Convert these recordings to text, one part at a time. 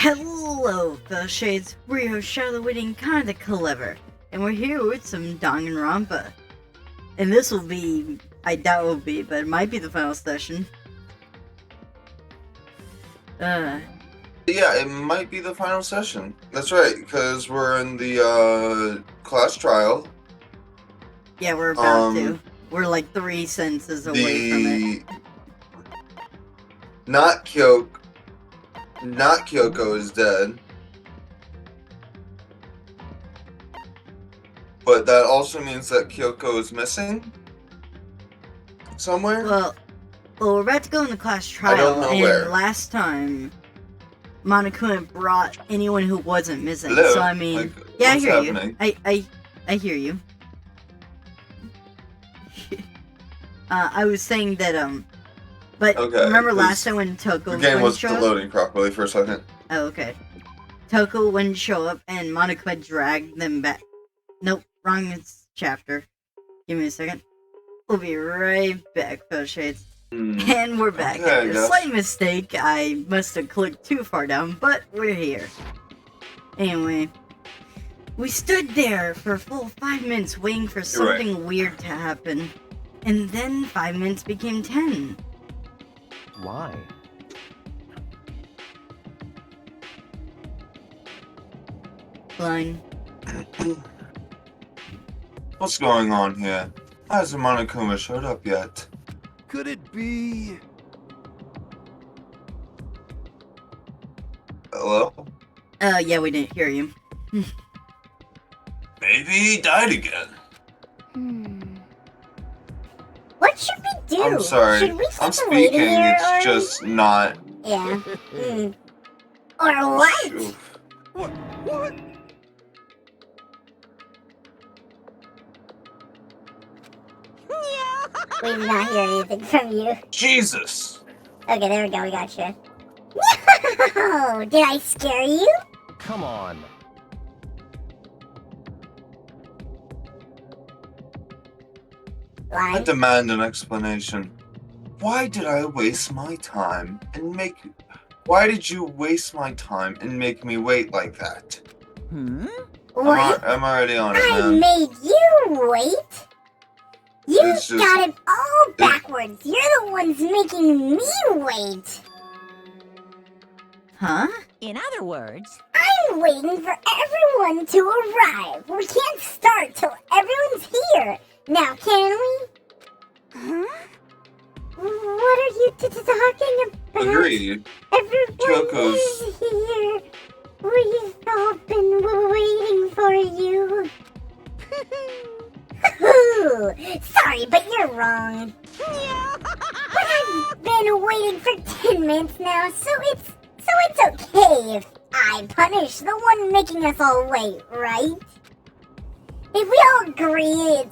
Hello, fellow shades. We're Charlotte Kinda Clever, and we're here with some danganrompa. And this will be, I doubt it will be, but it might be the final session. Yeah, it might be the final session. That's right, because we're in the class trial. Yeah, we're about to. We're like 3 sentences away from it. Not Kyoko is dead. But that also means that Kyoko is missing somewhere. Well, we're about to go in the class trial, don't know and where. last time, Monokuma brought anyone who wasn't missing. Hello? So I mean, Like, yeah, I what's hear happening? you. I hear you. I was saying that but Okay, remember 'cause last time when Toko The game wouldn't wasn't show up? loading properly for a second. Oh, okay. Toko wouldn't show up, and Monokuma dragged them back. Nope, wrong chapter. Give me a second. We'll be right back, fellow shades. And we're back. Okay, I A guess. slight mistake. I must have clicked too far down, but we're here. Anyway, we stood there for a full 5 minutes waiting for something weird to happen. And then 5 minutes became 10. Why? Line. What's going on here? Hasn't Monokuma showed up yet? Could it be? Hello? Yeah, we didn't hear you. Maybe he died again. What should we do? I'm sorry. Should we I'm keep him waiting speaking, here, it's or... just not... Yeah. Or what? What? We did not hear anything from you. Jesus! Okay, there we go, we got you. No! Did I scare you? Come on. I Line. demand an explanation. Why did I waste my time and make... Why did you waste my time and make me wait like that? What? I'm already on it, I man. made you wait? You It's just- got it all backwards. You're the ones making me wait. Huh? In other words, I'm waiting for everyone to arrive. We can't start till everyone's here. Now, can we? huh? What are you talking about? Agreed. Everyone Choco's- is here. We've all been waiting for you. Sorry, but you're wrong. But I've been waiting for 10 minutes now, so it's okay if I punish the one making us all wait, right? If we all agree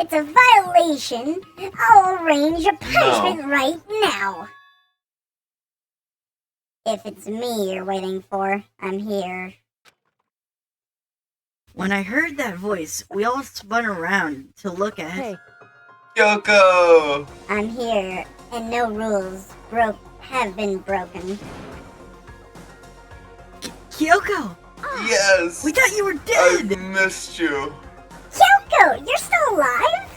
it's a violation, I'll arrange a punishment right now. If it's me you're waiting for, I'm here. When I heard that voice, we all spun around to look at Hey, Kyoko! I'm here, and no rules have been broken. Kyoko! Yes! We thought you were I dead! missed you. Kyoko, you're still alive?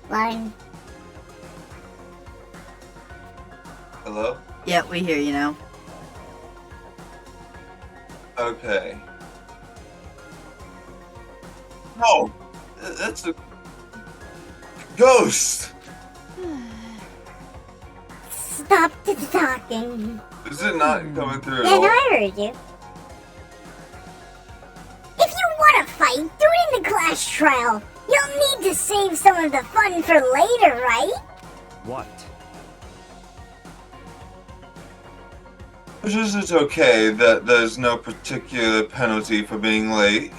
Line. Hello? Yeah, we hear you now. Okay. No! That's a... ghost! Stop talking. Is it not coming through at Yeah, no, all? I heard you. If you want to fight, do it in the class trial. You'll need to save some of the fun for later, right? What? It's okay that there's no particular penalty for being late.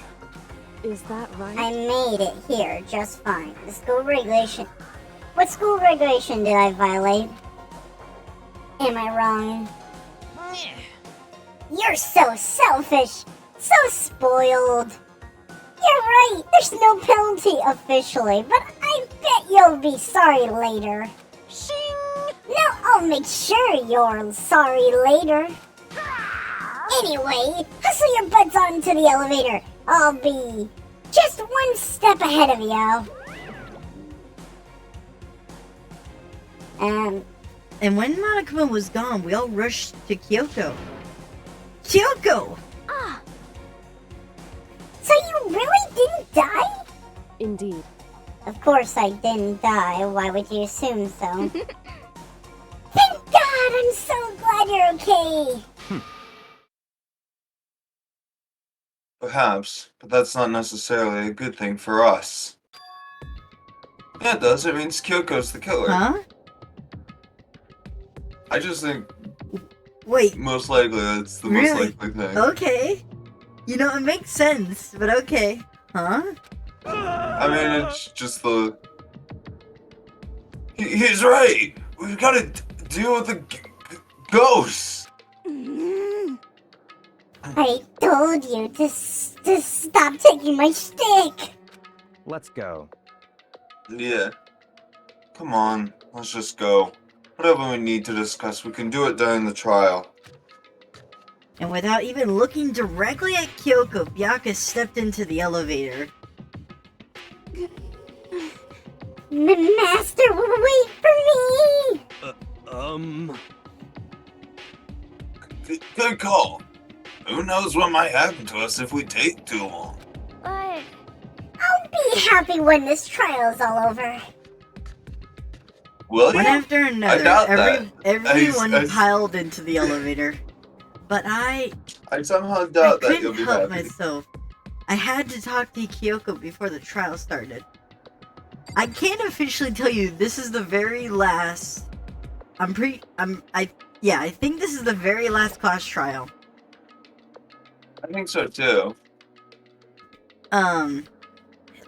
is that right? I made it here just fine. The school regulation... What school regulation did I violate? Am I wrong? You're so selfish! So spoiled! You're right, there's no penalty officially, but I bet you'll be sorry later. Shing! Now I'll make sure you're sorry later. Anyway, hustle your butts onto the elevator. I'll be just one step ahead of you. And when Monokuma was gone, we all rushed to Kyoko. Kyoko! So you really didn't die? Indeed. Of course I didn't die. Why would you assume so? Thank God! I'm so glad you're okay. Perhaps, but that's not necessarily a good thing for us. Yeah, it does. It means Kyoko's the killer. Huh? I just think Wait, most likely that's the Really? most likely thing. okay. You know, it makes sense, but okay. Huh? I mean, it's just the... He's right! We've gotta deal with the ghosts! I told you to stop taking my stick. Let's go. Yeah. Come on, let's just go. Whatever we need to discuss, we can do it during the trial. And without even looking directly at Kyoko, Byakuya stepped into the elevator. Master, wait for me. Good call. Who knows what might happen to us if we take too long? I'll be happy when this trial's all over. Will One you? after another, doubt that. everyone I- piled into the elevator. But I somehow doubt that couldn't you'll be help happy. myself. I had to talk to Kyoko before the trial started. I can't officially tell you this is the very last. I think this is the very last class trial. I think so too.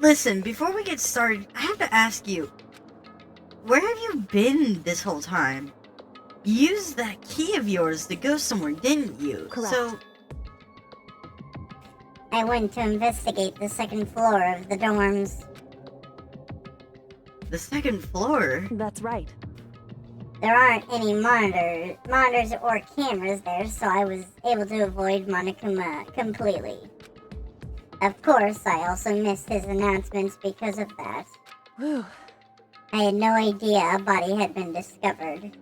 Listen, before we get started, I have to ask you, where have you been this whole time? You used that key of yours to go somewhere, didn't you? Correct. So, I went to investigate the second floor of the dorms. the second floor? That's right. There aren't any monitors or cameras there, so I was able to avoid Monokuma completely. Of course, I also missed his announcements because of that. Whew. I had no idea a body had been discovered.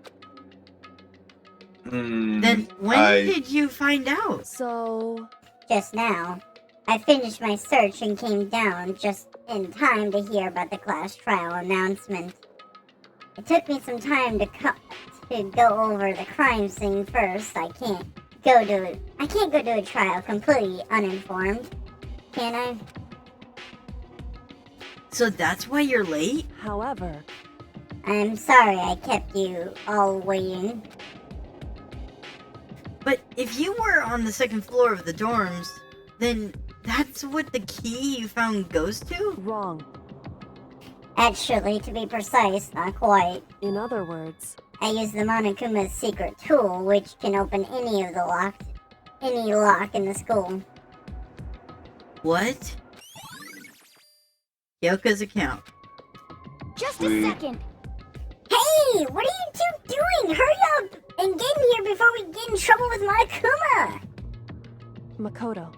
Then when did you find out? So, Just now, I finished my search and came down just in time to hear about the class trial announcement. It took me some time to go over the crime scene first. I can't go to a trial completely uninformed, can I? So that's why you're late? however, I'm sorry I kept you all waiting. But if you were on the second floor of the dorms, then that's what the key you found goes to? wrong. Actually, to be precise, not quite. In other words, I used the Monokuma's secret tool, which can open any lock in the school. What? Kyoko's account. Just Sweet. a second. Hey, what are you two doing? Hurry up and get in here before we get in trouble with Monokuma. Makoto.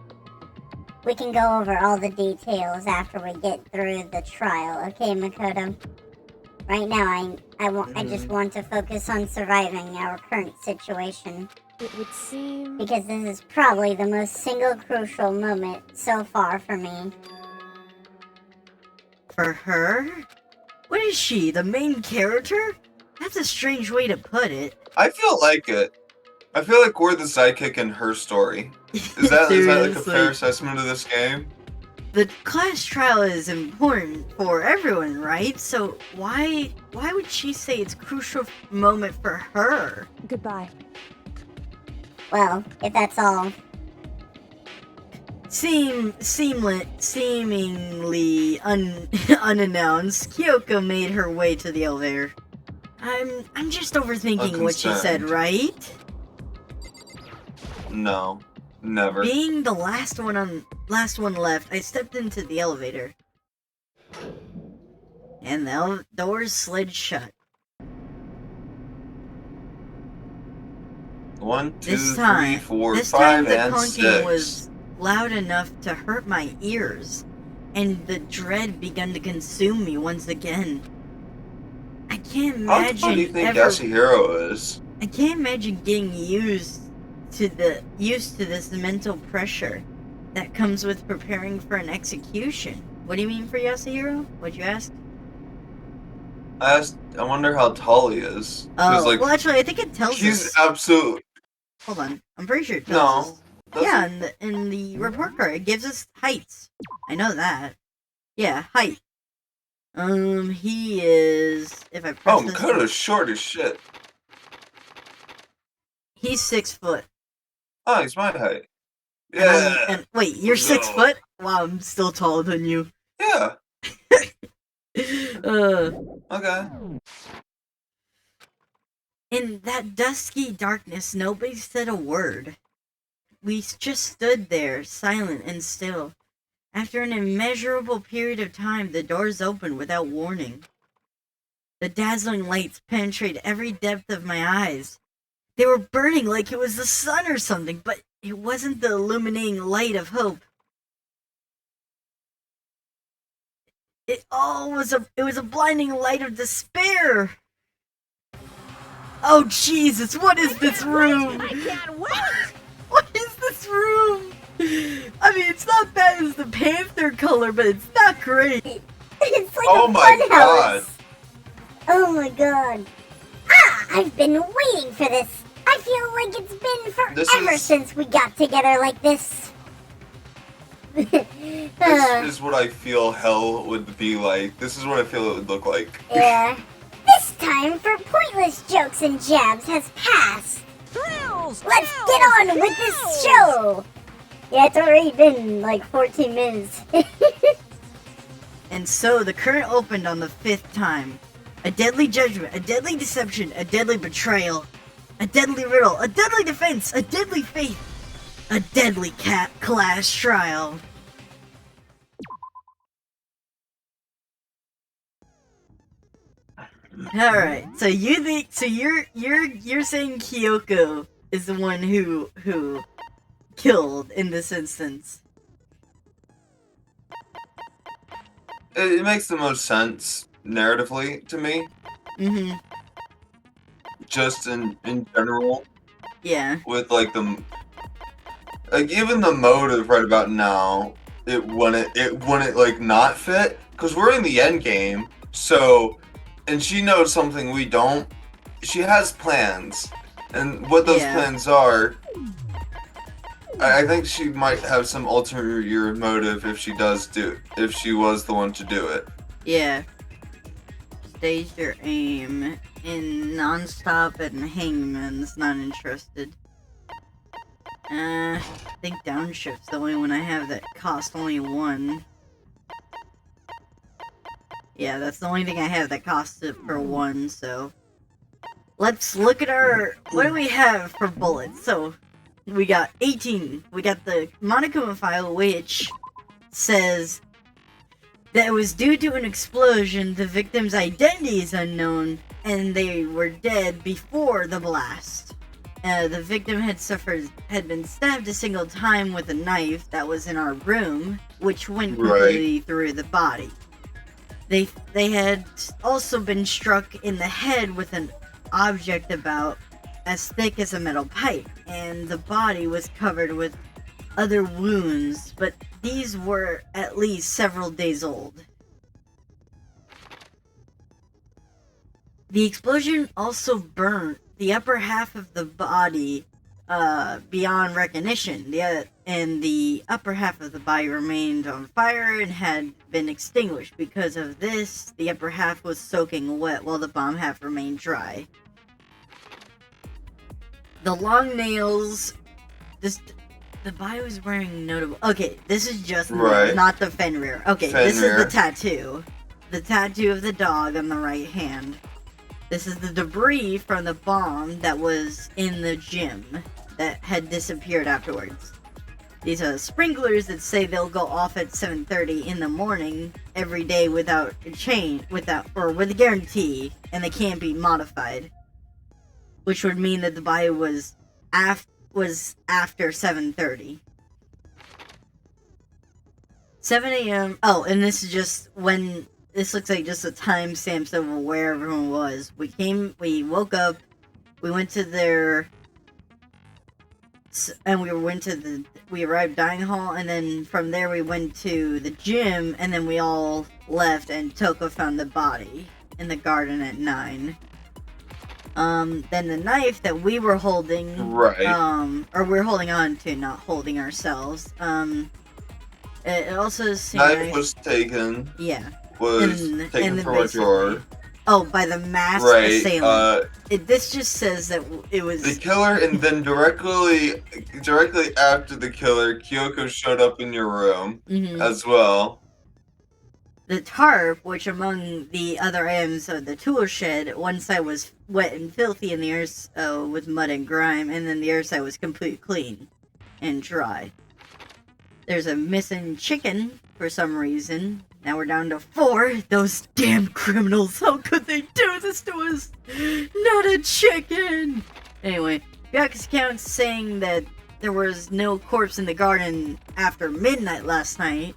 We can go over all the details after we get through the trial, okay, Makoto? Right now, I just want to focus on surviving our current situation, It would seem... because this is probably the most single crucial moment so far for me. For her? What is she, the main character? That's a strange way to put it. I feel like it. I feel like we're the sidekick in her story. Is that like a Seriously. fair assessment of this game? The class trial is important for everyone, right? So why would she say it's a crucial moment for her? Goodbye. Well, if that's all, Seemingly unannounced, Kyoko made her way to the elevator. I'm just overthinking what she said, Unconcerned. right? No. Never. Being the last one left, I stepped into the elevator. And the doors slid shut. 1, 2, This 3, time, 4, this time 5, the and clunking 6. was loud enough to hurt my ears, and the dread began to consume me once again. I can't How imagine tall do you think ever. Yasuhiro is? I can't imagine getting used to this mental pressure that comes with preparing for an execution. What do you mean for Yasuhiro? What'd you ask? I wonder how tall he is. 'Cause, like, Well, actually, I think it tells he's us. absolute. Hold on, I'm pretty sure it tells us. No. Yeah, in the report card, it gives us heights. I know that. Yeah, height. He is. If I press Oh, this, Makoto's short as shit. he's 6 foot. Oh, he's my height. And Yeah. and wait, you're 6 No. foot? Wow, I'm still taller than you. Yeah. uh. Okay. In that dusky darkness, nobody said a word. We just stood there, silent and still. After an immeasurable period of time, the doors opened without warning. The dazzling lights penetrated every depth of my eyes. They were burning like it was the sun or something, but it wasn't the illuminating light of hope. It was a blinding light of despair. Oh Jesus, what is this room? I can't wait! What is this room? I mean, it's not bad as the Panther color, but it's not great. It's like Oh a my fun God. house. Oh my god. Ah, I've been waiting for this. I feel like it's been This forever is- since we got together like this. This is what I feel hell would be like. This is what I feel it would look like. Yeah. This time for pointless jokes and jabs has passed. Thrills! Let's thrills, get on with thrills! this show. Yeah, it's already been like 14 minutes. And so the current opened on the 5th time. A deadly judgment, a deadly deception, a deadly betrayal, a deadly riddle, a deadly defense, a deadly faith, a deadly class trial. Alright, so you think you're saying Kyoko is the one who killed in this instance. It makes the most sense narratively to me. Mm-hmm. Just in general, Yeah. with like even the motive right about now, it wouldn't like not fit because we're in the end game. So, and she knows something we don't. She has plans, and what those Yeah. plans are. I think she might have some ulterior motive if she was the one to do it. Yeah. Stage your aim in non-stop and Hangman's not interested. I think downshift's the only one I have that cost only 1. Yeah, that's the only thing I have that costs it for 1, so. Let's look at what do we have for bullets? So, we got 18. We got the Monokuma file, which says that it was due to an explosion, the victim's identity is unknown, and they were dead before the blast. The victim had been stabbed a single time with a knife that was in our room, which went completely through the body. They had also been struck in the head with an object about as thick as a metal pipe, and the body was covered with other wounds, but these were at least several days old. The explosion also burnt the upper half of the body beyond recognition, and the upper half of the body remained on fire and had been extinguished. Because of this, the upper half was soaking wet while the bottom half remained dry. The long nails, the body was wearing notable. Okay, this is just not the Fenrir. Okay, this is the tattoo. The tattoo of the dog on the right hand. This is the debris from the bomb that was in the gym that had disappeared afterwards. these sprinklers that say they'll go off at 7:30 in the morning every day without a change, with a guarantee, and they can't be modified. Which would mean that the body was after 7:30. 7 a.m. Oh, and this is just when this looks like just a timestamp of where everyone was. We woke up, we went to their, and we arrived dining hall, and then from there we went to the gym, and then we all left, and Toko found the body in the garden at 9. Then the knife that we were holding, Right. or we're holding on to, not holding ourselves, it also seemed Knife was taken. yeah. Taken then from a drawer. Oh, by the masked Right. assailant. This just says that it was The killer, and then directly after the killer, Kyoko showed up in your room Mhm. as well. The tarp, which among the other items of the tool shed, one side was wet and filthy, and the other with mud and grime, and then the other side was completely clean and dry. There's a missing chicken for some reason. Now we're down to 4. Those damn criminals! How could they do this to us? Not a chicken! Anyway, Byaku's account saying that there was no corpse in the garden after midnight last night.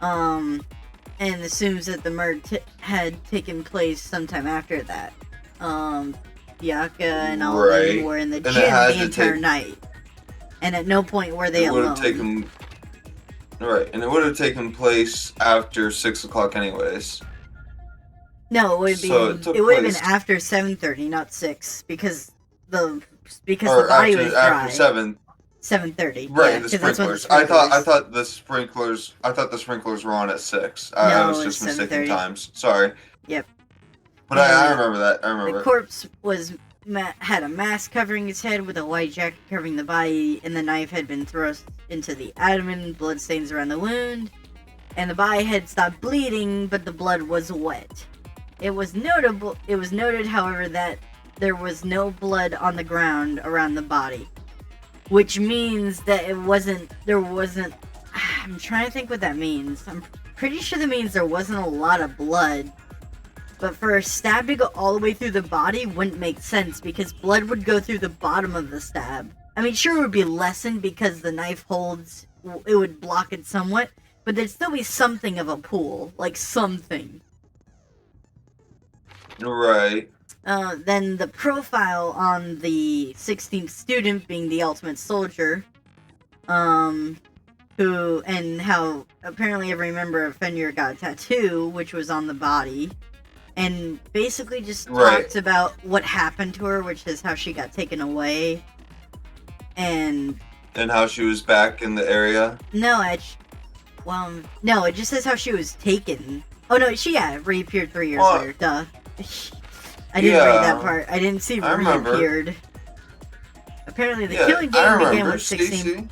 And assumes that the murder had taken place sometime after that. Byaku and all of them Right. were in the And it gym had the to entire take- night. And at no point were they It would alone. have taken. Right, and it would have taken place after 6 o'clock, anyways. No, it would So be. it took It would have been place- after 7:30, not 6, because the Or body after, was dry. 7. 7:30. Right, yeah, the 'cause that's when sprinklers. the I thought the sprinklers were on at 6. I No, was it just was mistaken 7:30. times. Sorry. Yep. But I And remember that. I The remember. corpse had a mask covering his head with a white jacket covering the body, and the knife had been thrust into the abdomen, bloodstains around the wound, and the body had stopped bleeding, but the blood was wet. It was noted, however, that there was no blood on the ground around the body, which means that there wasn't. I'm trying to think what that means. I'm pretty sure that means there wasn't a lot of blood. But for a stab to go all the way through the body wouldn't make sense, because blood would go through the bottom of the stab. I mean, sure, it would be lessened because the knife holds, it would block it somewhat, but there'd still be something of a pool, like something. Right. Then the profile on the 16th student being the ultimate soldier, how apparently every member of Fenrir got a tattoo, which was on the body. And basically just talks about what happened to her, which is how she got taken away. And how she was back in the area. no, it just says how she was taken. Oh no, she reappeared 3 years later. Duh. I didn't read that part. I didn't see I remember. reappeared. Apparently the Yeah, killing I game began remember. with 16. Stacy.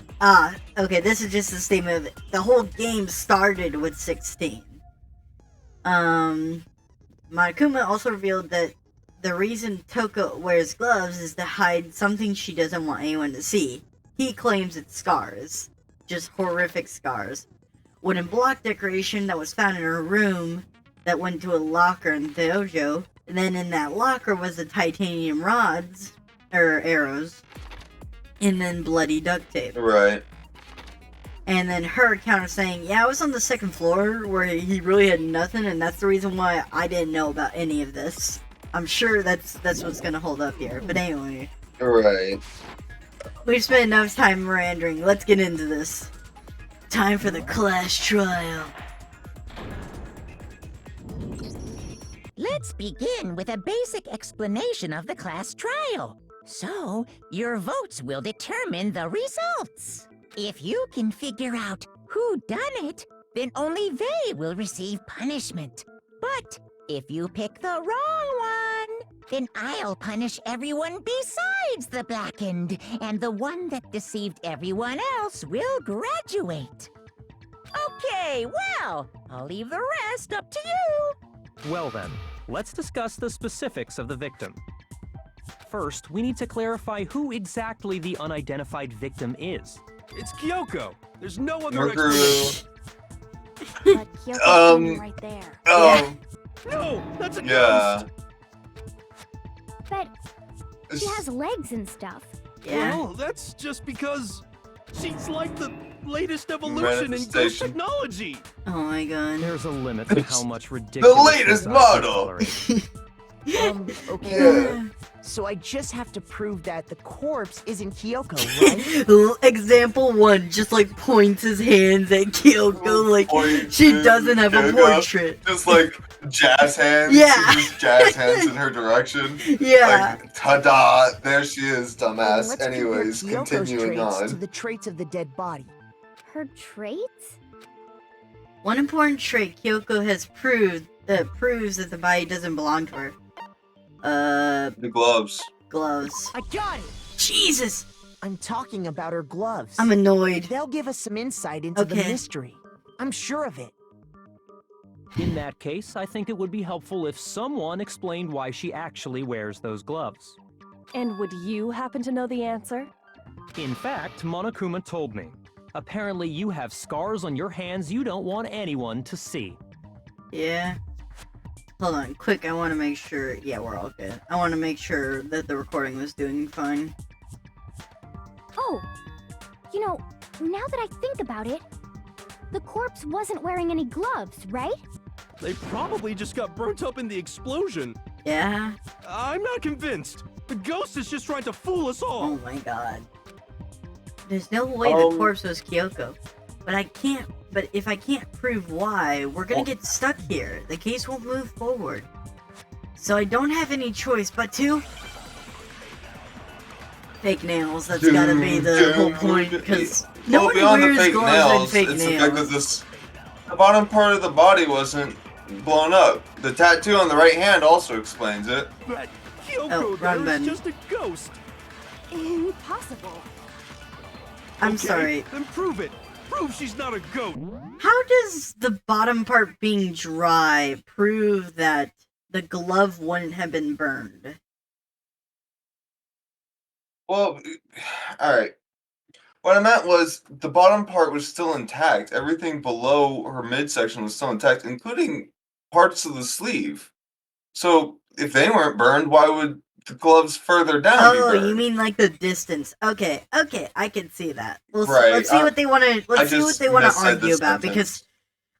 Okay, this is just a statement of it. The whole game started with 16. Monokuma also revealed that the reason Toko wears gloves is to hide something she doesn't want anyone to see. He claims it's scars. Just horrific scars. Wooden block decoration that was found in her room that went to a locker in the dojo. And then in that locker was the titanium rods, or arrows, and then bloody duct tape. Right. And then her account of saying, yeah, I was on the second floor where he really had nothing, and that's the reason why I didn't know about any of this. I'm sure that's what's gonna hold up here. But anyway, Right. we've spent enough time meandering. Let's get into this. Time for the class trial. Let's begin with a basic explanation of the class trial. So, your votes will determine the results. If you can figure out who done it, then only they will receive punishment. But if you pick the wrong one, then I'll punish everyone besides the blackened, and the one that deceived everyone else will graduate. Okay, well, I'll leave the rest up to you. Well then, let's discuss the specifics of the victim. first, we need to clarify who exactly the unidentified victim is. It's Kyoko. There's no other Mercury. explanation. But Kyoko's standing right there. No, that's a Yeah. ghost. But she has legs and stuff. Yeah. Well, that's just because she's like the latest evolution in ghost Manifestation. technology. Oh my god. There's a limit to how much ridiculous latest model. Okay. Yeah. So I just have to prove that the corpse isn't Kyoko, right? Example 1 just like points his hands at Kyoko like Point she to doesn't have a Kyoko. portrait. Just like jazz hands. Yeah. Just jazz hands in her direction. Yeah. Like, ta-da! There she is, Well, dumbass. let's compare Anyways, Kyoko's continuing traits to on. the traits of the dead body. Her traits? One important trait Kyoko has proved that proves that the body doesn't belong to her. The gloves. Gloves. I got it! Jesus! I'm talking about her gloves. I'm annoyed. They'll give us some insight into the Okay. mystery. I'm sure of it. In that case, I think it would be helpful if someone explained why she actually wears those gloves. And would you happen to know the answer? In fact, Monokuma told me. Apparently you have scars on your hands you don't want anyone to see. Yeah. Hold on, quick, I want to make sure. Yeah, we're all good. I want to make sure that the recording was doing fine. Oh, you know, now that I think about it, the corpse wasn't wearing any gloves, right? They probably just got burnt up in the explosion. Yeah? I'm not convinced. The ghost is just trying to fool us all. Oh my god. There's no way the corpse was Kyoko. But if I can't prove why, we're gonna get stuck here. The case won't move forward. So I don't have any choice but to... Fake nails, that's gotta be the whole point, because no one beyond the wears fake gloves nails, and fake it's the fact that nails. the bottom part of the body wasn't blown up. The tattoo on the right hand also explains it. That Oh, Kyoko wrong there button. is just a ghost. Impossible. I'm Okay, sorry. Then prove it. Prove she's not a goat. How does the bottom part being dry prove that the glove wouldn't have been burned? Well, alright. What I meant was the bottom part was still intact. Everything below her midsection was still intact, including parts of the sleeve. So if they weren't burned, why would the gloves further down be Oh, burned? you mean like the distance? Okay, I can see that. Right, Let's see what they want to. Let's see what just they want to missaid argue this about. sentence. Because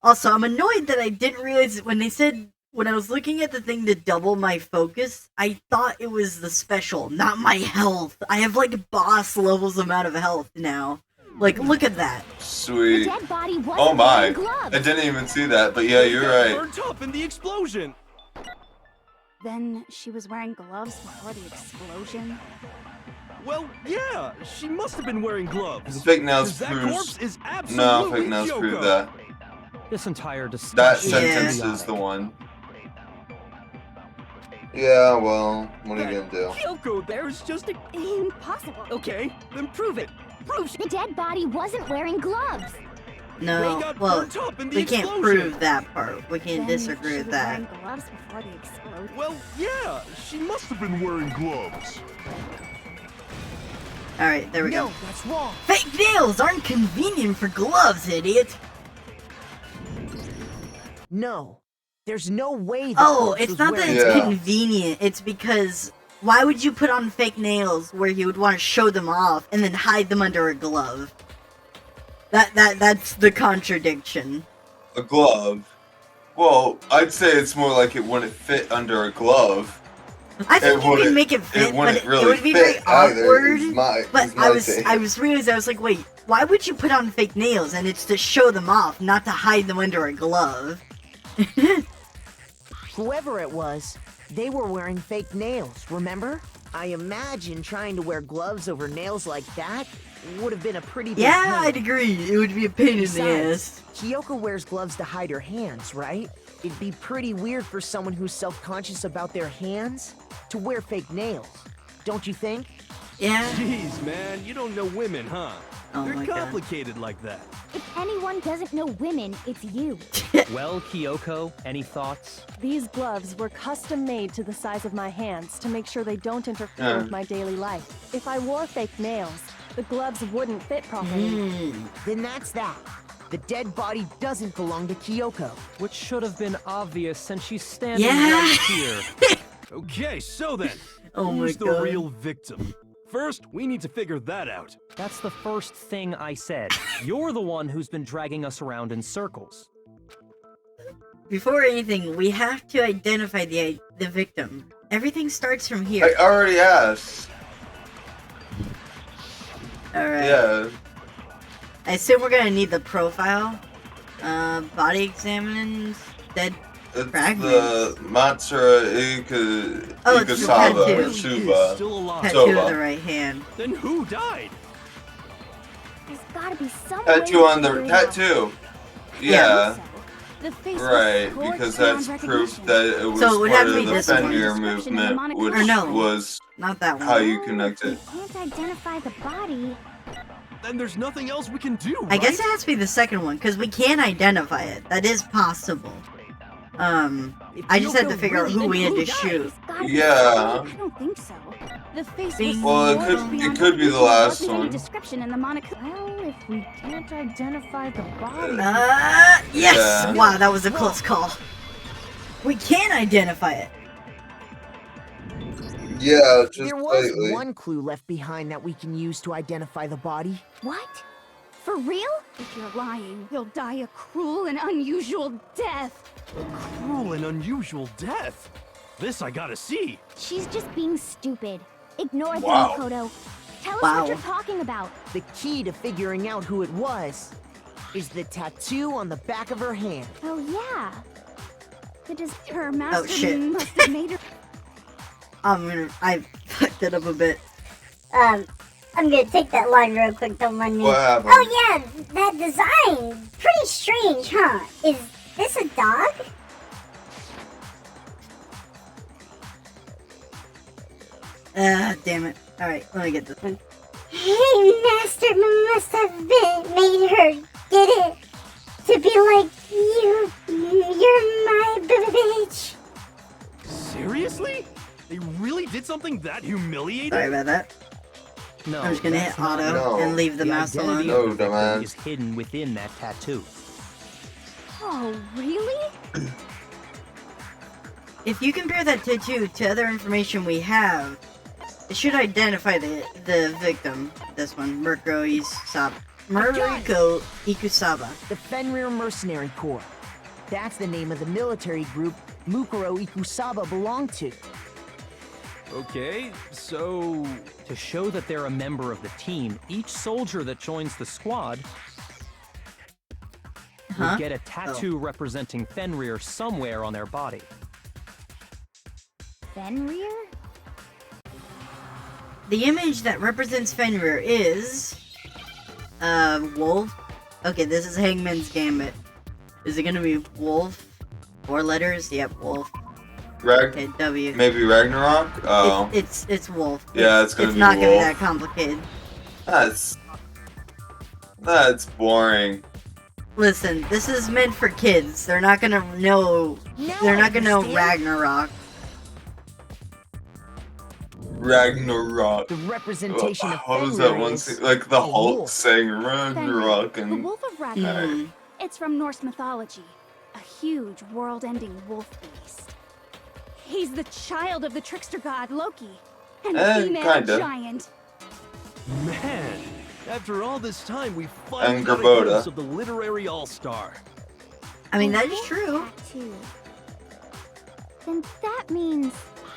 also, I'm annoyed that I didn't realize when they said when I was looking at the thing to double my focus, I thought it was the special, not my health. I have like boss levels amount of health now. Like, look at that. The Sweet. dead body wasn't Oh my. wearing gloves. I didn't even see that, but yeah, you're Got right. burnt up in the explosion. Then she was wearing gloves before the explosion? Well, yeah, she must have been wearing gloves. The fake nails 'Cause that proves... corpse is No, absolutely fake nails Kyoko. prove that. This entire discussion That is sentence is idiotic. the one. Yeah, well, what are you gonna do? Kyoko there is just a... Impossible. Okay, then prove it. Prove The dead body wasn't wearing gloves. No, they got well, burnt up in the we can't explosion. prove that part. We Then can disagree she with was that. wearing gloves before the explosion? Well, yeah, she must have been wearing gloves. All right, there we No, go. that's wrong. Fake nails aren't convenient for gloves, idiot. No. There's no way the Oh, corpse it's was not that wearing it's Yeah. convenient. It's because why would you put on fake nails where you would want to show them off and then hide them under a glove? That's the contradiction. A glove. Well, I'd say it's more like it wouldn't fit under a glove. I think you can wouldn't- make it fit, but wouldn't it really would be very fit either, awkward. is my But take. I was realizing, I was like, wait, why would you put on fake nails? And it's to show them off, not to hide them under a glove. Whoever it was, they were wearing fake nails, remember? I imagine trying to wear gloves over nails like that would have been a pretty big Yeah, pain. I'd agree. It would be a pain in the Besides, ass. Kyoko wears gloves to hide her hands, right? It'd be pretty weird for someone who's self-conscious about their hands to wear fake nails. Don't you think? Yeah. Jeez, man, you don't know women, huh? Oh They're my god. complicated like that. If anyone doesn't know women, it's you. Well, Kyoko, any thoughts? These gloves were custom made to the size of my hands to make sure they don't interfere with my daily life. If I wore fake nails, the gloves wouldn't fit properly. Then that's that. The dead body doesn't belong to Kyoko. Which should have been obvious since she's standing Yeah. right here. Okay, so then, Oh my who's the god. real victim? First, we need to figure that out. That's the first thing I said. You're the one who's been dragging us around in circles. Before anything, we have to identify the victim. Everything starts from here. I already asked. Alright. Yeah. I assume we're gonna need the profile. Body examined, dead It's fragments. the Matsura Oh, it's the Ikusaba tattoo. Suba. Still alive. Tattoo of Soba. the right hand. Then who died? There's gotta be some Tattoo way on to the figure it out. tattoo. Yeah. Yeah. So, the face was Right, scorched because beyond that's proof recognition. that it was So it would part have to of be the this one. Fenrir Description in the movement, Monica which Or no. was Not that one. how you Well, connect if it. we can't identify the body. Then there's nothing else we can do, I guess it right? has to be the second one, because we can identify it. That is possible. If I just had to Kyoko figure out really who we had did to die, shoot. There's gotta be Yeah. somebody- I don't think so. The face Bing. was Well, it scorched could- beyond it could be the recognition. There last wasn't any one. description in the Monica. Well, if we can't identify the body... Yes! Yeah. Wow, that was a close call. We can identify it. Yeah, just There was slightly. one clue left behind that we can use to identify the body. What? For real? If you're lying, you'll die a cruel and unusual death. Cruel and unusual death. This I gotta see. She's just being stupid. Ignore Wow. them, Makoto. Tell us Wow. what you're talking about. The key to figuring out who it was is the tattoo on the back of her hand. Oh yeah. Her master shit. must have made her. I fucked it up a bit. I'm gonna take that line real quick, don't mind me. What happened? Oh yeah, that design, pretty strange, huh? Is this a dog? Damn it. Alright, let me get this one. Hey, master must have made her get it to be like you. You're my bitch. Seriously? They really did something that humiliating? Sorry about that. No, I'm just gonna that's hit not auto No. and leave the mouse identity alone. of the No, victim dumbass. is hidden within that tattoo. Oh, really? If you compare that tattoo to other information we have, it should identify the victim. This one, Muriko Ikusaba. The Fenrir Mercenary Corps. That's the name of the military group Mukuro Ikusaba belonged to. Okay, so... To show that they're a member of the team, each soldier that joins the squad Huh? would get a tattoo representing Fenrir somewhere on their body. Fenrir? The image that represents Fenrir is wolf. Okay, this is Hangman's Gambit. Is it gonna be wolf? 4 letters? Yep, wolf. Okay, W. Maybe Ragnarok? Oh. It's wolf. Yeah, it's gonna It's be not gonna be wolf. that complicated. That's boring. Listen, this is meant for kids. They're not gonna know. They're not gonna know Ragnarok. Ragnarok. The representation of How was Fenrir that one is scene? Like the a Hulk wolf. saying Ragnarok The and... Wolf of Ragnarok. Hmm. It's from Norse mythology. A huge, world-ending wolf beast. He's the child of the trickster god Loki. And a female kinda. giant. Man, after all this time, we finally And got a Gabota. glimpse of the literary all-star. I mean, that is Wolf true. Tattoo. Then that means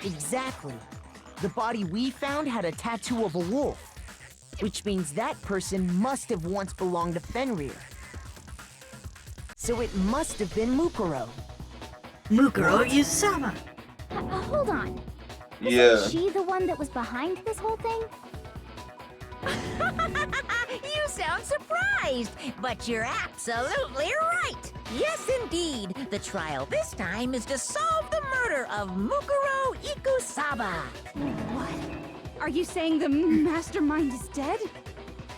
Exactly. The body we found had a tattoo of a wolf, which means that person must have once belonged to Fenrir. So it must have been Mukuro. Mukuro Yusama. hold on. Yeah. Isn't she the one that was behind this whole thing? You sound surprised, but you're absolutely right. Yes, indeed. The trial this time is to solve the murder of Mukuro Ikusaba. What? Are you saying the mastermind is dead?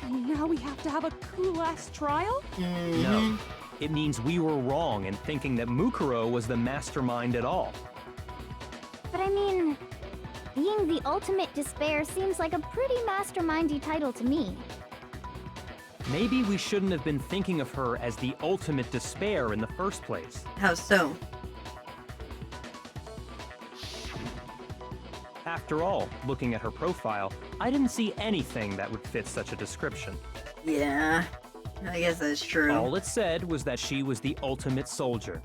And now we have to have a cool-ass trial? No. It means we were wrong in thinking that Mukuro was the mastermind at all. But I mean, being the ultimate despair seems like a pretty mastermindy title to me. Maybe we shouldn't have been thinking of her as the ultimate despair in the first place. How so? After all, looking at her profile, I didn't see anything that would fit such a description. Yeah, I guess that's true. All it said was that she was the ultimate soldier.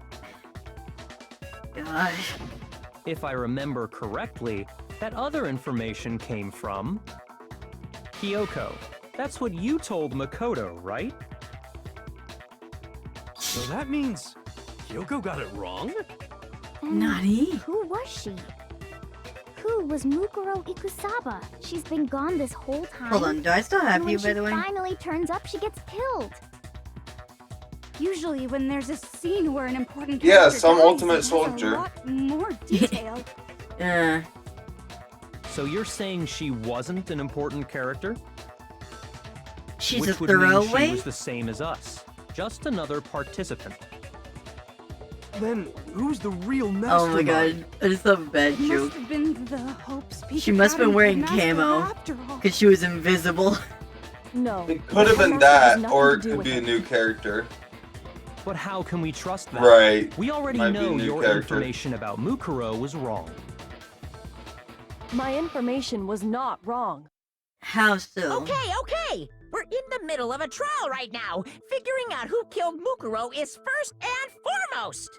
Gosh. If I remember correctly, that other information came from Kyoko. That's what you told Makoto, right? So that means Kyoko got it wrong? Nani? Who was she? Who was Mukuro Ikusaba? She's been gone this whole time. Hold on, do I still have and you, when by the way? she finally turns up, she gets killed. Usually when there's a scene where an important Yeah, character some dies, ultimate it has soldier. a lot more detail. So you're saying she wasn't an important character? She's Which a would mean she throwaway? was the same as us. Just another participant. Then who's the real Oh mastermind? my god, it's a bad Must joke. have been the Hope's Peak She must have been Academy wearing master camo, after all. because she was invisible. No. It could have been Headmaster has that, nothing or to it do could with be a it. new character. But how can we trust that? Right. We already Might be a know new your character. information about Mukuro was wrong. My information was not wrong. How so? Okay. We're in the middle of a trial right now. Figuring out who killed Mukuro is first and foremost.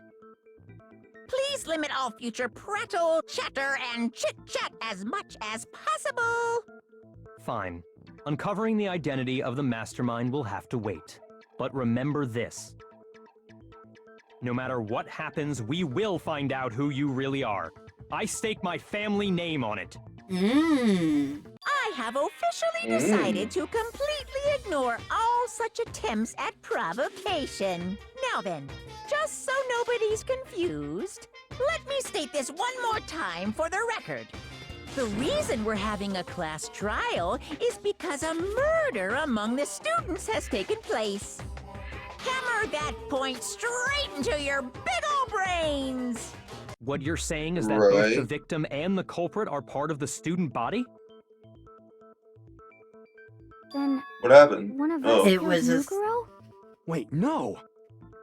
Please limit all future prattle, chatter, and chit-chat as much as possible. Fine. Uncovering the identity of the mastermind will have to wait. But remember this. No matter what happens, we will find out who you really are. I stake my family name on it. I have officially decided to completely ignore all such attempts at provocation. Now then, just so nobody's confused, let me state this one more time for the record. The reason we're having a class trial is because a murder among the students has taken place. Hammer that point straight into your big ol' brains! What you're saying is that both the Right. victim and the culprit are part of the student body? Then What happened? one of Oh. us It killed was a- Mukuro? Wait, no.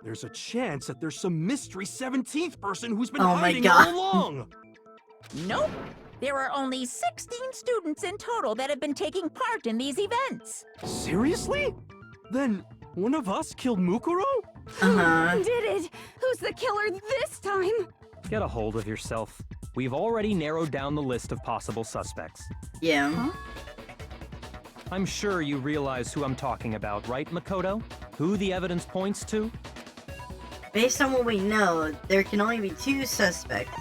There's a chance that there's some mystery 17th person who's been Oh my hiding God. all along. Nope. There are only 16 students in total that have been taking part in these events. Seriously? Then one of us killed Mukuro? Uh-huh. Did it? Who's the killer this time? Get a hold of yourself. We've already narrowed down the list of possible suspects. Yeah. I'm sure you realize who I'm talking about, right, Makoto? Who the evidence points to? Based on what we know, there can only be two suspects.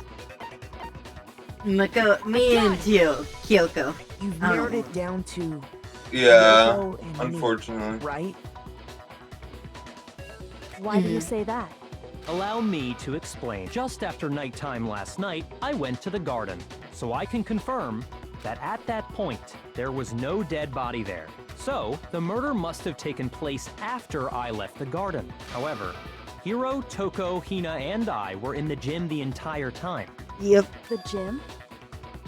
Me and Kyoko. You've Oh. narrowed it down to Yeah, Kyoko and me, unfortunately. right? Why do you say that? Allow me to explain. Just after nighttime last night, I went to the garden, so I can confirm that at that point, there was no dead body there. So, the murder must have taken place after I left the garden. However, Hiro, Toko, Hina, and I were in the gym the entire time. Yep. The gym?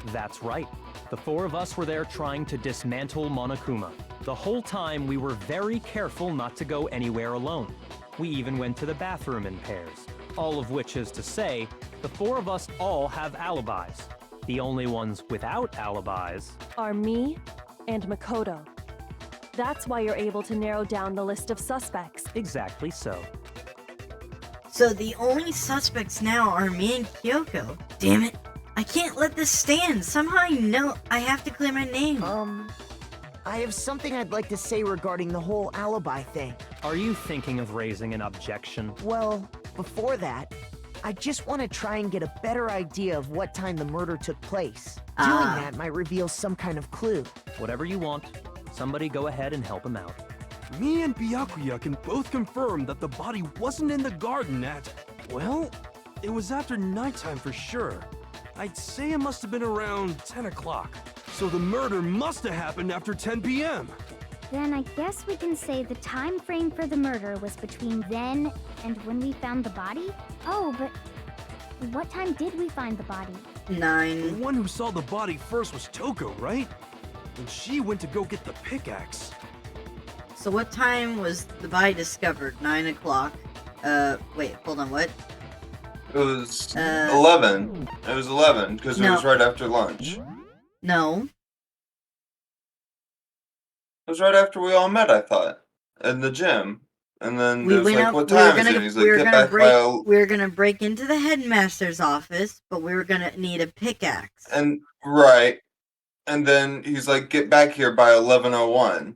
That's right. The four of us were there trying to dismantle Monokuma. The whole time we were very careful not to go anywhere alone. We even went to the bathroom in pairs. All of which is to say, the four of us all have alibis. The only ones without alibis. Are me and Makoto. That's why you're able to narrow down the list of suspects. Exactly so. So the only suspects now are me and Kyoko. Damn it. I can't let this stand. Somehow I know I have to clear my name. I have something I'd like to say regarding the whole alibi thing. Are you thinking of raising an objection? Well, before that, I just want to try and get a better idea of what time the murder took place. Doing that might reveal some kind of clue. Whatever you want. Somebody go ahead and help him out. Me and Byakuya can both confirm that the body wasn't in the garden at... Well, it was after nighttime for sure. I'd say it must have been around 10 o'clock. So the murder must have happened after 10 p.m. Then I guess we can say the time frame for the murder was between then and when we found the body? Oh, but what time did we find the body? 9. The one who saw the body first was Toko, right? And she went to go get the pickaxe. So what time was the body discovered? 9 o'clock. Wait, hold on, what? It was 11. It was 11 because it No. was right after lunch. No. It was right after we all met, I thought, in the gym. And then We it was went like, up, what we were time is gonna, it? He's we like, were get gonna back break, by... we were gonna break into the headmaster's office, but we were gonna need a pickaxe. And, right. And then he's like, get back here by 11:01.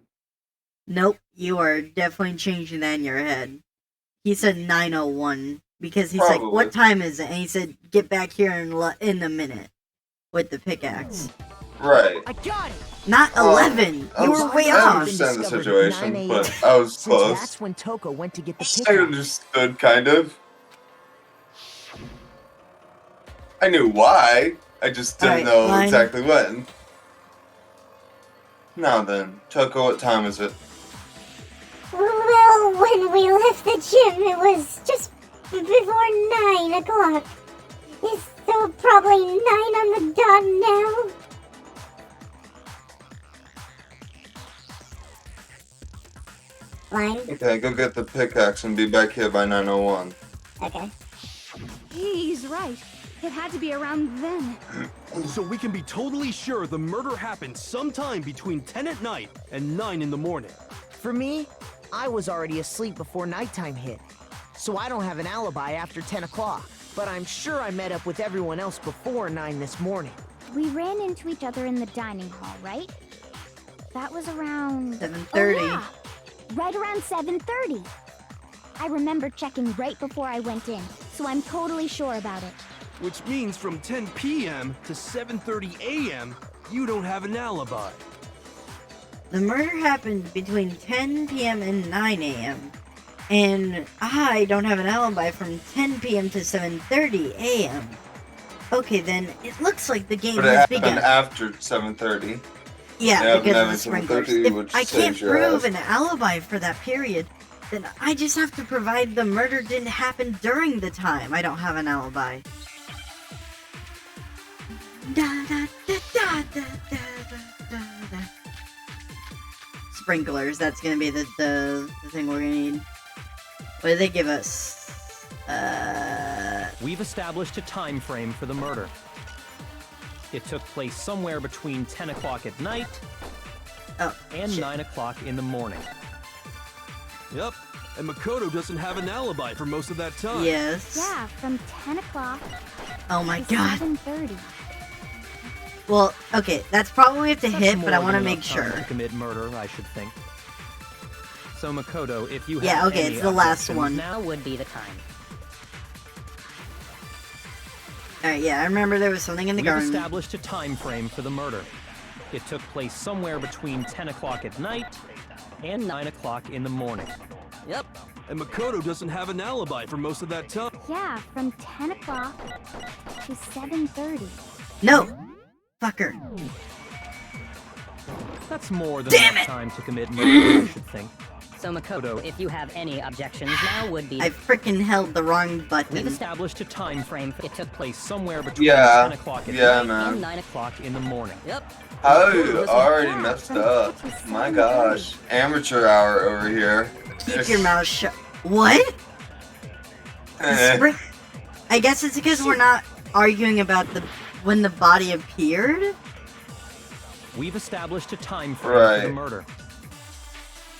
Nope, you are definitely changing that in your head. He said 9:01 because he's like, Probably. "What time is it?" And he said, "Get back here in a minute with the pickaxe." Right. I got it! Not 11. You were way I off. understand the Discovered situation, 9 but a.m. I was Since close. that's when Toko went to get the I pickaxe. understood, kind of. I knew why. I just didn't Alright, know fine. exactly when. Now then, Toko, what time is it? Well, when we left the gym, it was just before 9 o'clock. It's still probably 9 on the dot now. Line? Okay, go get the pickaxe and be back here by 9:01. Okay. He's right. It had to be around then. So we can be totally sure the murder happened sometime between 10 at night and 9 in the morning. For me, I was already asleep before nighttime hit, so I don't have an alibi after 10 o'clock. But I'm sure I met up with everyone else before 9 this morning. We ran into each other in the dining hall, right? That was around 7:30. Oh, yeah. Right around 7:30. I remember checking right before I went in, so I'm totally sure about it. Which means from 10 p.m. to 7:30 a.m., you don't have an alibi. The murder happened between 10 p.m. and 9 a.m. And I don't have an alibi from 10 p.m. to 7:30 a.m. Okay, then it looks like the game But it has happened begun. after 7:30. Yeah, Yeah, because of the but sprinklers. 7:30, If which I can't saves your prove ass. an alibi for that period, then I just have to provide the murder didn't happen during the time I don't have an alibi. Da, da, da, da, da, da, da, da. Sprinklers, that's gonna be the thing we're gonna need. What did they give us? We've established a time frame for the murder. It took place somewhere between 10 o'clock at night Oh, and shit. 9 o'clock in the morning. Yep, and Makoto doesn't have an alibi for most of that time. Yes. Yeah, from 10 o'clock Oh my to god. 7:30. Well, okay, that's probably have to That's hit, but I more want to than make enough time sure. to commit murder, I should think. So Makoto, if you Yeah, have okay, any it's the last objections, one. now would be the time. Alright, yeah, I remember there was something in the We've garden. established a time frame for the murder. It took place somewhere between 10 o'clock at night and 9 o'clock in the morning. Yep, and Makoto doesn't have an alibi for most of that time. Yeah, from 10 o'clock to 7:30. No! Fucker. That's more than Damn enough it! time to commit murder, I should think. So Makoto, if you have any objections, now would be. I freaking held the wrong We've button. established a time frame. It took place somewhere between Yeah, 10 o'clock at yeah, night man. and 9 o'clock in the morning. Yep. How you already Yeah, messed from up? 10 to My 7:30. gosh. Amateur hour over here. Keep your mouth shut. What? Eh. Spring- I guess it's because we're not arguing about when the body appeared? We've established a time frame for the Right. murder.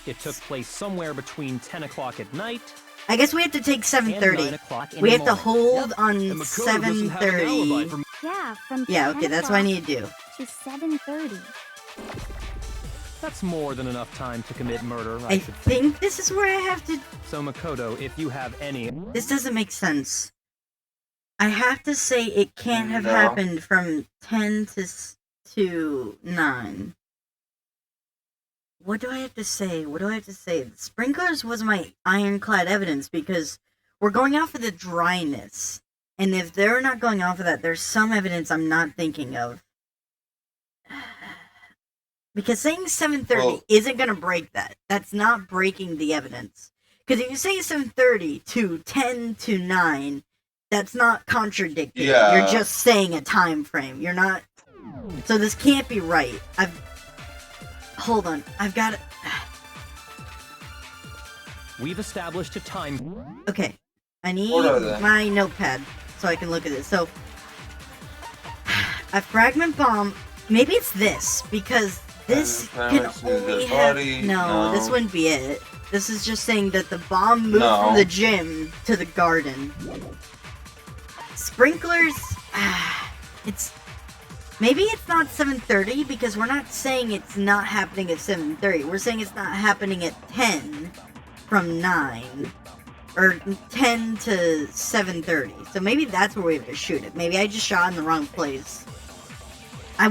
It took place somewhere between 10 o'clock at night I guess we have to take and 7:30. 9 o'clock in We the have to morning. hold on And Makoto doesn't have an alibi 7:30. for Yeah, from Yeah, 10 okay, that's what I o'clock need to do. to 7:30. That's more than enough time to commit murder, I I should think. think this is where I have to... So Makoto, if you have any... This doesn't make sense. I have to say it can't have No. happened from 10 to 9. What do I have to say? What do I have to say? Sprinklers was my ironclad evidence because we're going off of the dryness. And if they're not going off of that, there's some evidence I'm not thinking of. Because saying 7:30 isn't gonna break that. That's not breaking the evidence. Because if you say 7:30 to 10 to 9, that's not contradicting. Yeah. You're just saying a time frame. You're not. So this can't be right. Hold on. I've got it. We've established a time. Okay. I need What are they? my notepad so I can look at this. So, a fragment bomb. Maybe it's this because this can only have. No, this wouldn't be it. This is just saying that the bomb moved from the gym to the garden. Sprinklers. It's. Maybe it's not 7:30 because we're not saying it's not happening at 7:30. We're saying it's not happening at 10 from 9. Or 10 to 7:30. So maybe that's where we have to shoot it. Maybe I just shot in the wrong place. I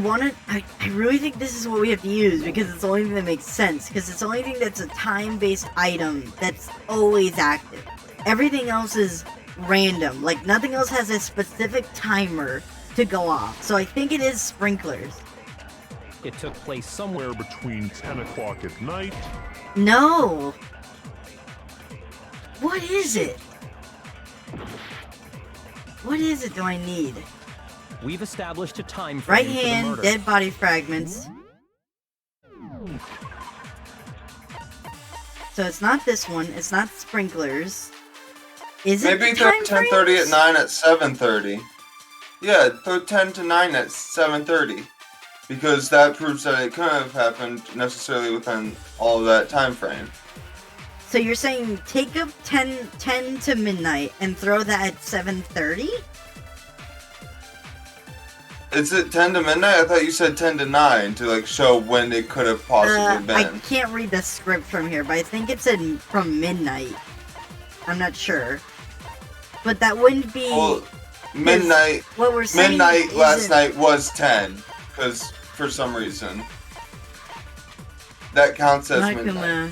really think this is what we have to use because it's the only thing that makes sense. Because it's the only thing that's a time-based item that's always active. Everything else is random. Like, nothing else has a specific timer to go off. So I think it is sprinklers. It took place somewhere between 10 o'clock at night. No! What is it? What is it do I need? We've established a time frame Right for the hand, murder. dead body fragments. So it's not this one. It's not sprinklers. Is it Maybe the time 10:30 at frames? 9 at 7:30. Yeah, 10 to 9 at 7:30. Because that proves that it couldn't have happened necessarily within all of that time frame. So you're saying take up 10 to midnight and throw that at 7:30? Is it 10 to midnight? I thought you said 10 to 9 to like show when it could have possibly I been. can't read the script from here, but I think it said from midnight. I'm not sure. But that wouldn't be... Well, midnight. What we're saying Midnight last isn't- night was 10, because for some reason that counts as midnight.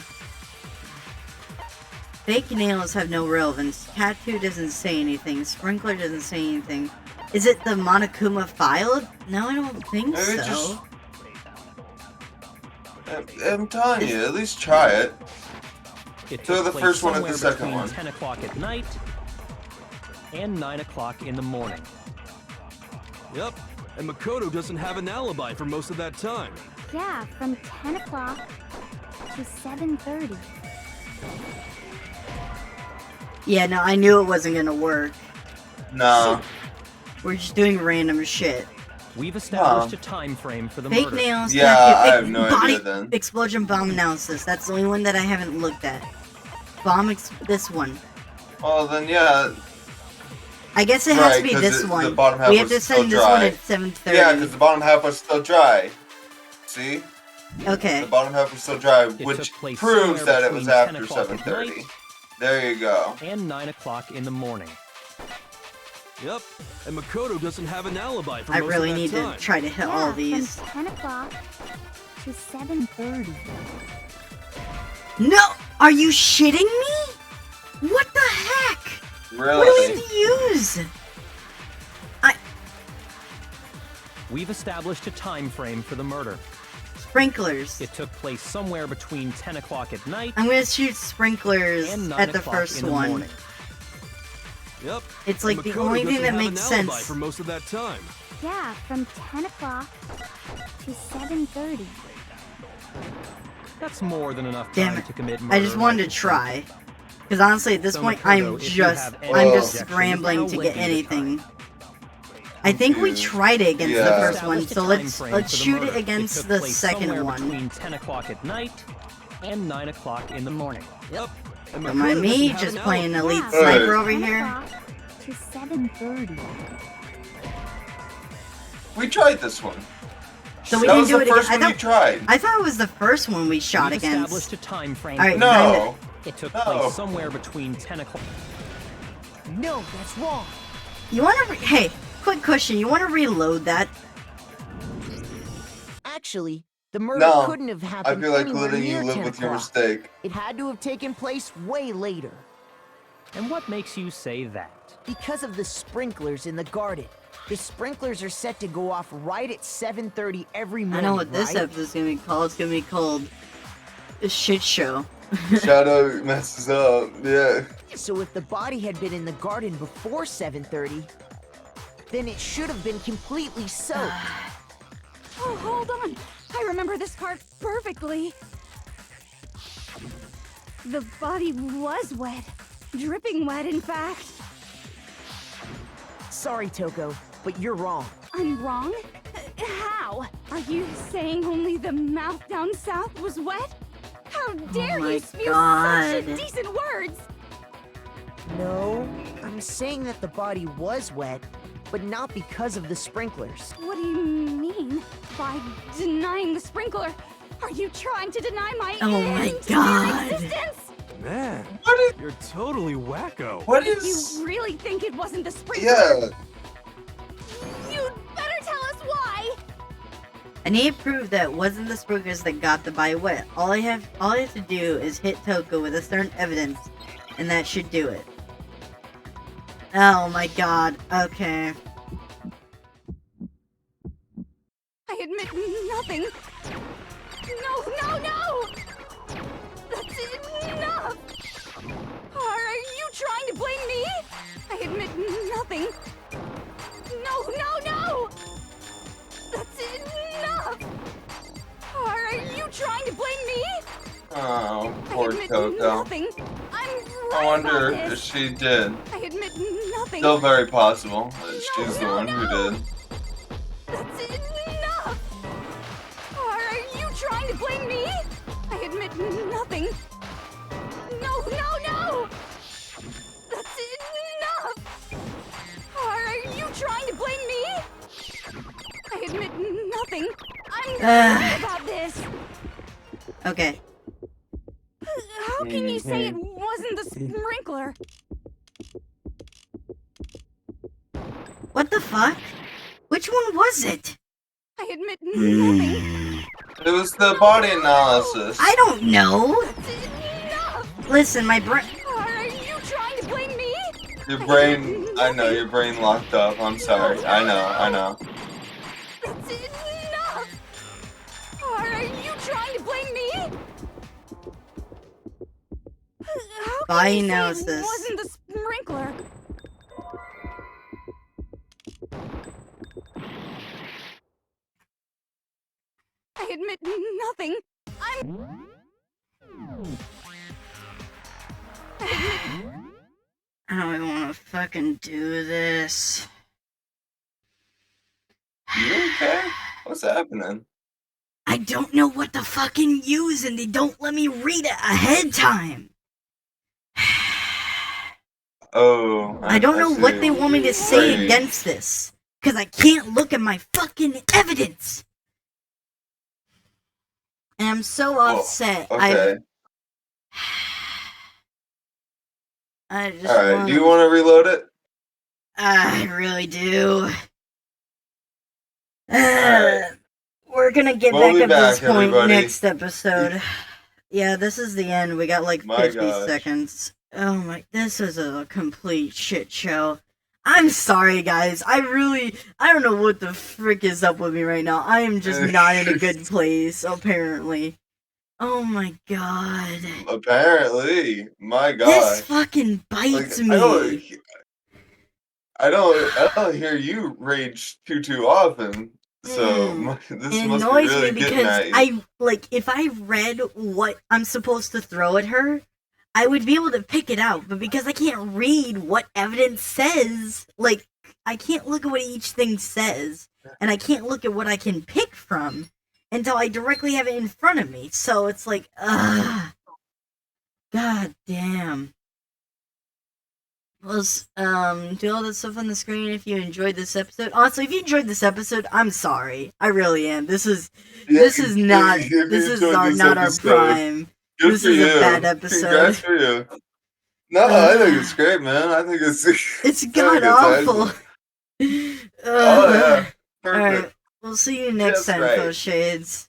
Fake nails have no relevance. Tattoo doesn't say anything. Sprinkler doesn't say anything. Is it the Monokuma file? No, I don't think Maybe so. I'm telling you, at least try it. It Throw took the place first one at the somewhere second between one. 10 o'clock at night and 9 o'clock in the morning. Yep, and Makoto doesn't have an alibi for most of that time. Yeah, from 10 o'clock to 7:30. Yeah, no, I knew it wasn't gonna work. No. We're just doing random shit. We've established a time frame for the Fake murder. nails, Yeah, tattoo, I have no body idea then. explosion bomb analysis. That's the only one that I haven't looked at. This one. Well, then yeah. I guess it has to be 'cause this the one. bottom half We have was to still send this one dry. at 7:30. Yeah, because the bottom half was still dry. See? Okay. The bottom half was still dry, It which took place proves somewhere that it was between 10 after o'clock at 7:30. night There you go. and 9 o'clock in the morning. Yep, and Makoto doesn't have an alibi for I most really of that need time. to try to hit all these. From 10 o'clock to 7:30. No! Are you shitting me? What the heck? Really? What do we have to use? We've established a time frame for the murder. Sprinklers. It took place somewhere between 10 o'clock at night I'm gonna shoot sprinklers and 9 at the o'clock first in the one. morning. Yep. It's like and the Makoto only thing doesn't that have makes an alibi sense. for most of that time. Yeah, from 10 o'clock to 7:30. That's more than enough Damn time it. to commit murder. I just wanted to try. Because honestly, at this So, point, Makoto, I'm if you just have any objections, scrambling now to would get be the anything. I think we Confused. tried it against the Yeah. first one, Established a so time let's frame let's for the shoot murder. it against took the place second somewhere one. between 10 o'clock at night and 9 o'clock in the morning. Yep. And Don't mind Makoto me, doesn't have just an playing alibi. elite Yeah, sniper from over 10 here. o'clock to 7:30. We tried this one. So we that didn't was do the it first again. one you tried. I thought it was the first one we shot We've against. established a time frame. All right, for the time No. It took No. place somewhere between 10 o'clock. No, that's wrong. You want to? Hey, quick question. You want to reload that? Actually, the murder No. couldn't have I happened feel like anywhere letting you near live 10 with your o'clock. mistake. It had to have taken place way later. And what makes you say that? Because of the sprinklers in the garden. The sprinklers are set to go off right at 7:30 every I morning, know what this right? episode's gonna be called. It's gonna be called a shit show. Shadow messes up. Yeah. So if the body had been in the garden before 7:30, then it should have been completely soaked. Oh, hold on. I remember this part perfectly. The body was wet. Dripping wet, in fact. Sorry, Toko, but you're wrong. I'm wrong? How? Are you saying only the mouth down south was wet? How dare my you spew God. such indecent words? No, I'm saying that the body was wet, but not because of the sprinklers. What do you mean by denying the sprinkler? Are you trying to deny my Oh my entire God. existence? Man, you're totally wacko. What If is? you really think it wasn't the sprinkler, Yeah. you'd better tell us why. I need proof that it wasn't the sprinklers that got the body wet. All I have to do is hit Toko with a certain evidence, and that should do it. Oh my God. Okay. I admit nothing. No! That's enough! Are you trying to blame me? I admit nothing. No! That's enough! Are you trying to blame me? Oh, I poor admit Coco. nothing. I'm right I wonder about if this. she did. I admit nothing. Still very possible that she's the one who did. That's enough! Are you trying to blame me? I admit nothing. No! That's enough! Are you trying to blame me? I admit nothing. I'm right about this. Okay. How can you say it wasn't the sprinkler? What the fuck? Which one was it? I admit nothing. It was the body analysis. I don't know. That's enough! Listen, my brain. Are you trying to blame me? Your brain, I know, your brain locked up. I'm sorry. I know. That's enough! Are you trying to blame me? How Body can you say analysis. it wasn't the sprinkler? I admit nothing. I don't even want to fucking do this. You okay? What's happening? I don't know what to fucking use and they don't let me read it ahead of time. Oh, I don't know see. what they want me to say Right. against this. Because I can't look at my fucking evidence. And I'm so upset. Okay. I just Alright, wanna, do you want to reload it? I really do. Alright. We're gonna get We'll back be up to this back, point everybody. next episode. Yeah, this is the end. We got like My 50 gosh. seconds. Oh my, this is a complete shit show. I'm sorry, guys. I don't know what the frick is up with me right now. I am just not in a good place, apparently. Oh my god. Apparently. My god. This fucking bites Like, me. I don't hear you rage too often. So this It must be annoys really me getting because at you. if I read what I'm supposed to throw at her, I would be able to pick it out, but because I can't read what evidence says, like, I can't look at what each thing says, and I can't look at what I can pick from until I directly have it in front of me, so it's like, ugh. God damn. Well, do all that stuff on the screen if you enjoyed this episode. Honestly, if you enjoyed this episode, I'm sorry. I really am. This is not our prime. Good This for is you. a bad episode. Congrats for you. No, I think it's great, man. I think it's It's I think god awful. excellent. Oh yeah, perfect. Alright, we'll see you next Just time, right. Post Shades.